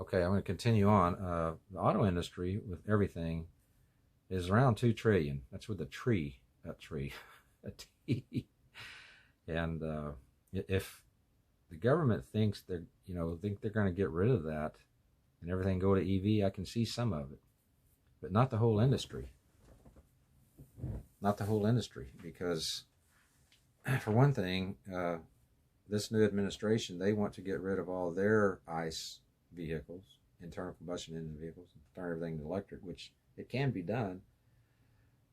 Okay, I'm going to continue on. The auto industry with everything is around 2 trillion. That's with a tree, a T. And if the government thinks they're going to get rid of that and everything go to EV, I can see some of it, but not the whole industry. Not the whole industry, because for one thing, this new administration, they want to get rid of all their ICE vehicles, internal combustion engine vehicles, and turn everything to electric, which it can be done.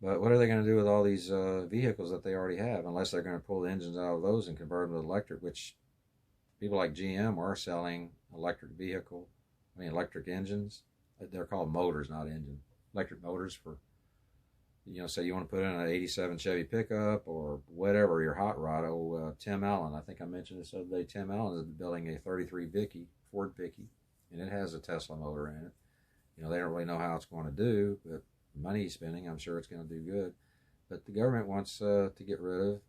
But what are they going to do with all these vehicles that they already have, unless they're going to pull the engines out of those and convert them to electric, which people like GM are selling electric engines. They're called motors, not engines. Electric motors for, say you want to put in an 87 Chevy pickup or whatever, your hot rod. Tim Allen, I think I mentioned this other day, Tim Allen is building a 33 Ford Vicky, and it has a Tesla motor in it. They don't really know how it's going to do, but the money he's spending, I'm sure it's going to do good. But the government wants to get rid of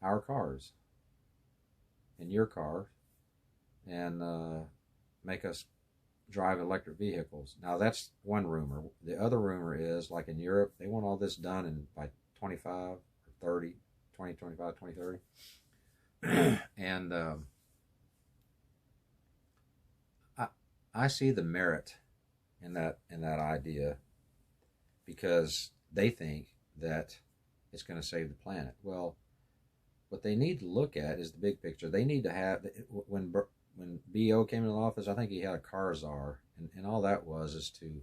our cars and your car and make us drive electric vehicles. Now, that's one rumor. The other rumor is, like in Europe, they want all this done by 25 or 30, 2025, 2030. And I see the merit in that idea, because they think that it's going to save the planet. Well, what they need to look at is the big picture. They need to have, when BO came into office, I think he had a car czar, and all that is to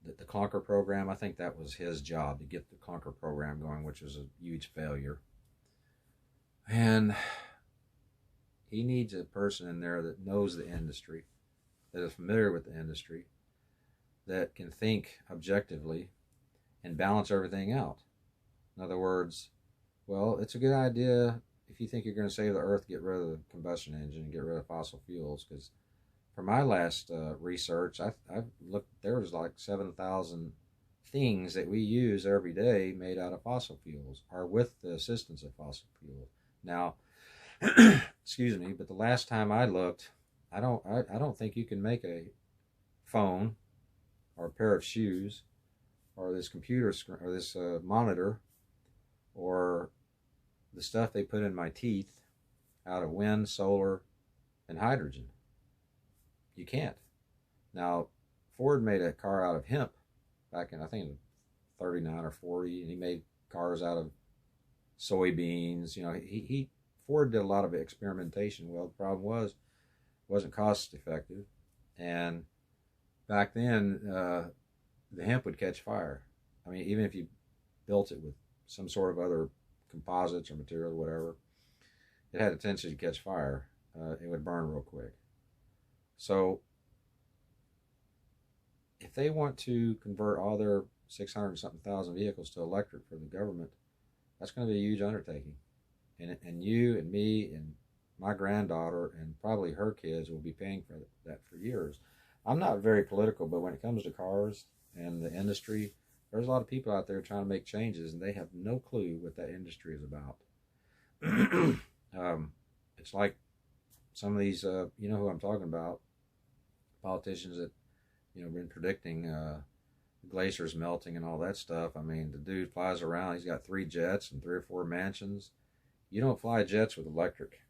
the clunker program. I think that was his job, to get the clunker program going, which was a huge failure. And he needs a person in there that knows the industry, that is familiar with the industry, that can think objectively and balance everything out. In other words, well, it's a good idea if you think you're going to save the earth, get rid of the combustion engine and get rid of fossil fuels. Because for my last research, I've looked, there was like 7,000 things that we use every day made out of fossil fuels, or with the assistance of fossil fuels. Now, excuse me, but the last time I looked, I don't think you can make a phone or a pair of shoes or this computer screen or this monitor or the stuff they put in my teeth out of wind, solar, and hydrogen. You can't. Now, Ford made a car out of hemp back in, I think, 39 or 40, and he made cars out of soybeans. Ford did a lot of experimentation. Well, the problem was, it wasn't cost effective, and back then, the hemp would catch fire. I mean, even if you built it with some sort of other composites or material, whatever, it had a tendency to catch fire. It would burn real quick. So, if they want to convert all their 600-something thousand vehicles to electric for the government, that's going to be a huge undertaking. And you and me and my granddaughter and probably her kids will be paying for that for years. I'm not very political, but when it comes to cars and the industry, there's a lot of people out there trying to make changes, and they have no clue what that industry is about. It's like some of these, you know who I'm talking about, politicians that, been predicting glaciers melting and all that stuff. I mean, the dude flies around, he's got 3 jets and 3 or 4 mansions. You don't fly jets with electric.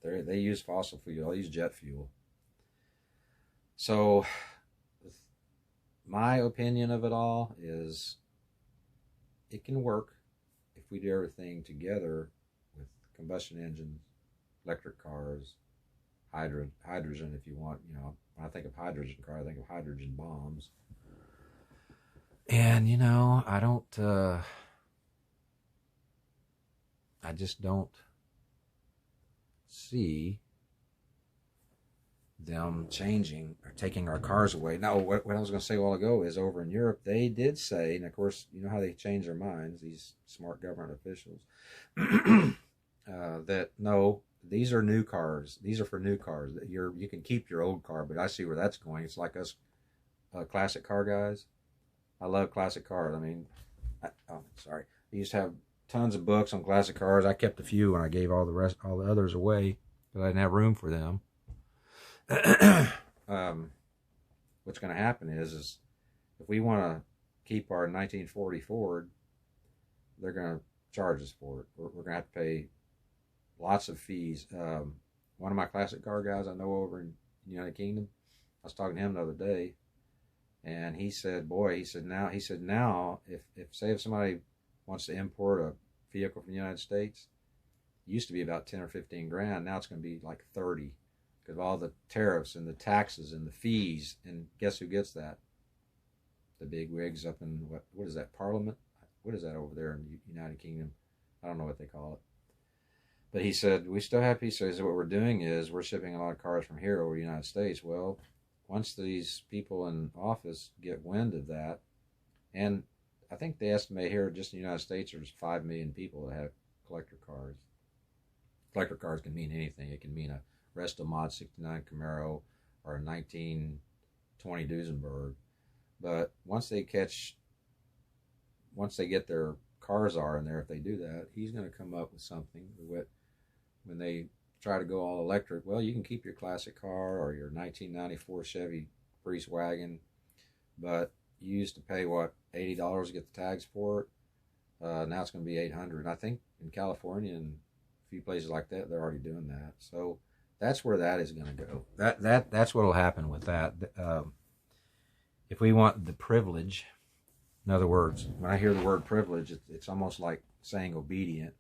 They use fossil fuel, they use jet fuel. So, my opinion of it all is it can work if we do everything together with combustion engines, electric cars, hydrogen if you want. When I think of hydrogen car, I think of hydrogen bombs. And, I just don't see them changing or taking our cars away. Now, what I was going to say a while ago is, over in Europe, they did say, and of course, you know how they change their minds, these smart government officials, that no, these are new cars. These are for new cars. You can keep your old car, but I see where that's going. It's like us classic car guys. I love classic cars. I mean, I used to have tons of books on classic cars. I kept a few, and I gave all the others away because I didn't have room for them. what's going to happen is if we want to keep our 1940 Ford, they're going to charge us for it. We're going to have to pay lots of fees. One of my classic car guys I know over in the United Kingdom, I was talking to him the other day, and he said, boy, now, if somebody wants to import a vehicle from the United States, it used to be about 10 or 15 grand. Now it's going to be like 30 because of all the tariffs and the taxes and the fees. And guess who gets that? The big wigs up in, what is that, Parliament? What is that over there in the United Kingdom? I don't know what they call it. But he said, we still have, he says, what we're doing is we're shipping a lot of cars from here over the United States. Well, once these people in office get wind of that, and I think they estimate here just in the United States there's 5 million people that have collector cars. Collector cars can mean anything. It can mean a Resto Mod 69 Camaro or a 1920 Duesenberg. But once they get their cars are in there, if they do that, he's going to come up with something when they try to go all electric. Well, you can keep your classic car or your 1994 Chevy Priest wagon, but you used to pay what, $80 to get the tags for it. Now it's going to be $800. And I think in California and a few places like that, they're already doing that. So that's where that is going to go. That's what will happen with that. If we want the privilege, in other words, when I hear the word privilege, it's almost like saying obedient.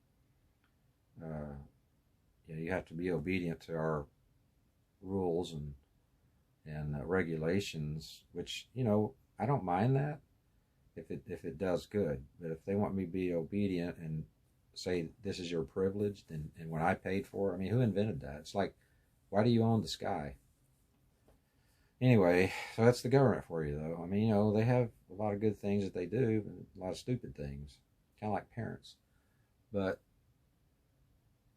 You have to be obedient to our rules and regulations, which, I don't mind that if it does good. But if they want me to be obedient and say this is your privilege, and when I paid for it, I mean, who invented that? It's like, why do you own the sky? Anyway, so that's the government for you, though. I mean, they have a lot of good things that they do, but a lot of stupid things, kind of like parents. But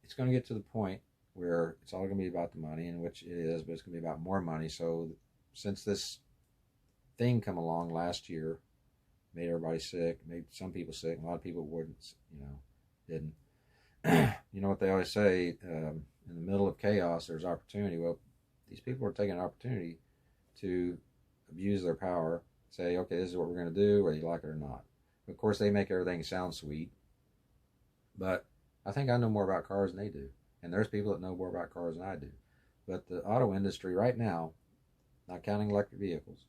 it's going to get to the point where it's all going to be about the money, and which it is, but it's going to be about more money. So since this thing come along last year, made everybody sick, made some people sick, a lot of people wouldn't, didn't. You know what they always say, in the middle of chaos, there's opportunity. Well, these people are taking an opportunity to abuse their power, say, okay, this is what we're going to do, whether you like it or not. Of course, they make everything sound sweet, but I think I know more about cars than they do. And there's people that know more about cars than I do. But the auto industry right now, not counting electric vehicles,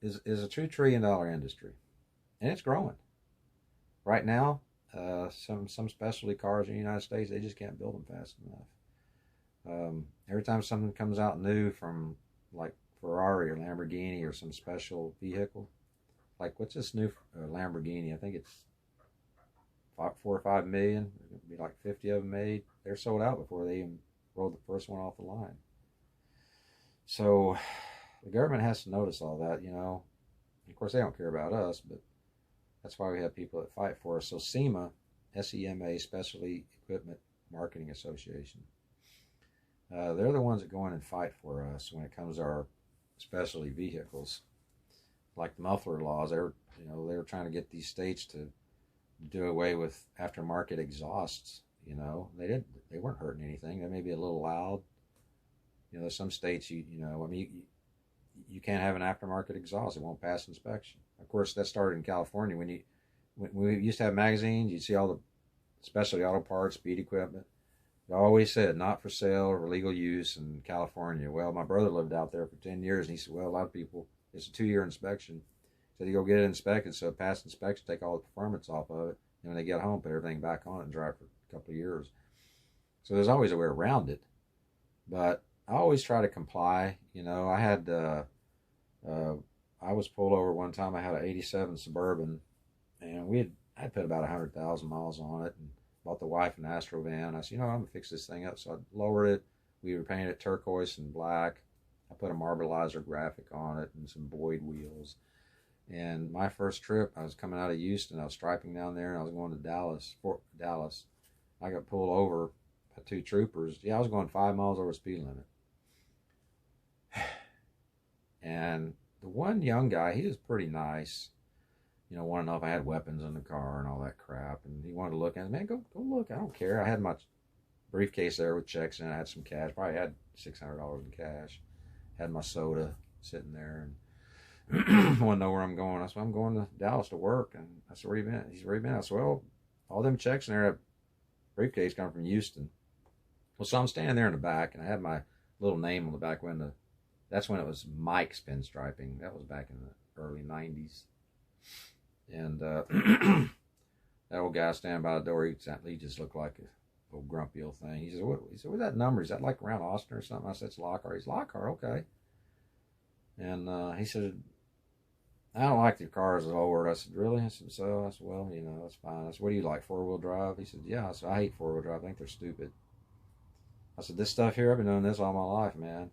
is a $2 trillion industry. And it's growing. Right now, some specialty cars in the United States, they just can't build them fast enough. Every time something comes out new from like Ferrari or Lamborghini or some special vehicle, like what's this new Lamborghini? I think it's 4 or 5 million. There's going to be like 50 of them made. They're sold out before they even rolled the first one off the line. So the government has to notice all that, Of course, they don't care about us, but that's why we have people that fight for us. So SEMA, S-E-M-A, Specialty Equipment Marketing Association, they're the ones that go in and fight for us when it comes to our specialty vehicles. Like the muffler laws, they were trying to get these states to do away with aftermarket exhausts. They weren't hurting anything. They may be a little loud. There's some states you can't have an aftermarket exhaust. It won't pass inspection. Of course, that started in California. When we used to have magazines, you'd see all the specialty auto parts, speed equipment. It always said not for sale or legal use in California. Well, my brother lived out there for 10 years, and he said, well, a lot of people, it's a 2-year inspection. He said, you go get it inspected, so pass inspection, take all the performance off of it, and when they get home, put everything back on it and drive for a couple of years. So there's always a way around it. But I always try to comply. I had, I was pulled over one time. I had an 87 Suburban, and I put about 100,000 miles on it, and bought the wife an Astro van. I said, I'm going to fix this thing up. So I lowered it. We repainted it turquoise and black. I put a marbleizer graphic on it and some Boyd wheels. And my first trip, I was coming out of Houston. I was striping down there, and I was going to Dallas. I got pulled over by 2 troopers. I was going 5 miles over the speed limit. And the one young guy, he was pretty nice. Wanted to know if I had weapons in the car and all that crap. And he wanted to look at it. Man, go look. I don't care. I had my briefcase there with checks in it. I had some cash. Probably had $600 in cash. had my soda sitting there, and want to know where I'm going. I said, I'm going to Dallas to work. And I said, where you been? He said, where you been? I said, well, all them checks in there at briefcase come from Houston. Well, so I'm standing there in the back, and I had my little name on the back window. That's when it was Mike's Pinstriping. That was back in the early 90s. And that old guy standing by the door, he just looked like a old grumpy old thing. He said, what's that number? Is that like around Austin or something? I said, it's Lockhart. He's Lockhart, okay. And he said, I don't like your cars at all. I said, really? I said, so? I said, well, you know, that's fine. I said, what do you like, 4-wheel drive? He said, yeah. I said, I hate 4-wheel drive. I think they're stupid. I said, this stuff here, I've been doing this all my life, man.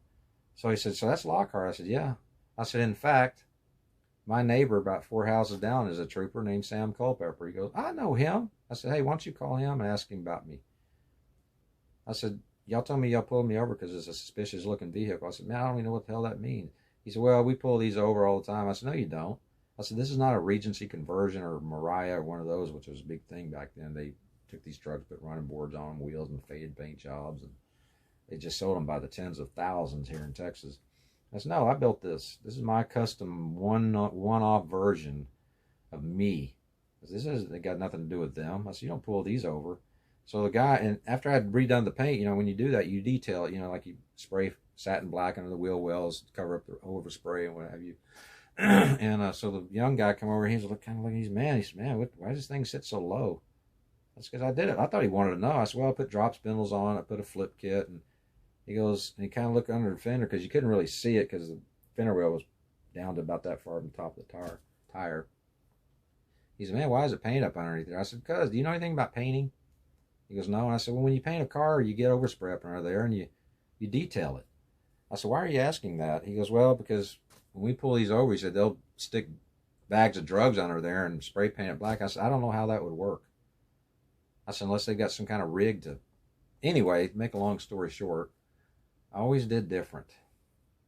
So he said, so that's Lockhart? I said, yeah. I said, in fact, my neighbor about 4 houses down is a trooper named Sam Culpepper. He goes, I know him. I said, hey, why don't you call him and ask him about me? I said, y'all told me y'all pulled me over because it's a suspicious looking vehicle. I said, man, I don't even know what the hell that means. He said, well, we pull these over all the time. I said, no, you don't. I said, this is not a Regency conversion or Mariah or one of those, which was a big thing back then. They took these trucks, put running boards on them, wheels, and faded paint jobs, and they just sold them by the tens of thousands here in Texas. I said, no, I built this. This is my custom one-off version of me. This hasn't got nothing to do with them. I said, you don't pull these over. So the guy, and after I'd redone the paint, you know, when you do that, you detail it, you know, like you spray satin black under the wheel wells, cover up the overspray and what have you. And so the young guy come over, he's kind of looking, he's man, why does this thing sit so low? That's because I did it. I thought he wanted to know. I said, well, I put drop spindles on, I put a flip kit, and he goes, and he kind of looked under the fender because you couldn't really see it because the fender well was down to about that far from the top of the tire. He said, man, why is it paint up underneath there? I said, because, do you know anything about painting? He goes, no. And I said, well, when you paint a car, you get overspray up under there and you detail it. I said, why are you asking that? He goes, well, because when we pull these over, he said, they'll stick bags of drugs under there and spray paint it black. I said, I don't know how that would work. I said, unless they got some kind of rig to... Anyway, make a long story short, I always did different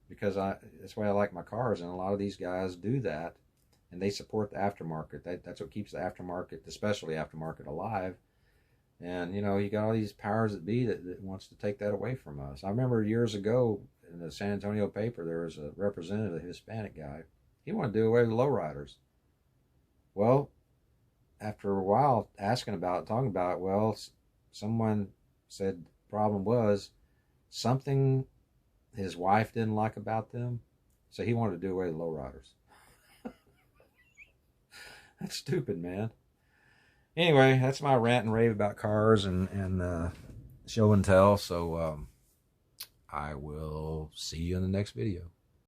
because that's why I like my cars, and a lot of these guys do that, and they support the aftermarket. That's what keeps the aftermarket, especially aftermarket, alive. And, you know, you got all these powers that be that wants to take that away from us. I remember years ago in the San Antonio paper, there was a representative, a Hispanic guy. He wanted to do away with lowriders. Well, after a while asking about it, talking about it, well, someone said the problem was something his wife didn't like about them, so he wanted to do away with lowriders. That's stupid, man. Anyway, that's my rant and rave about cars and show and tell. So I will see you in the next video.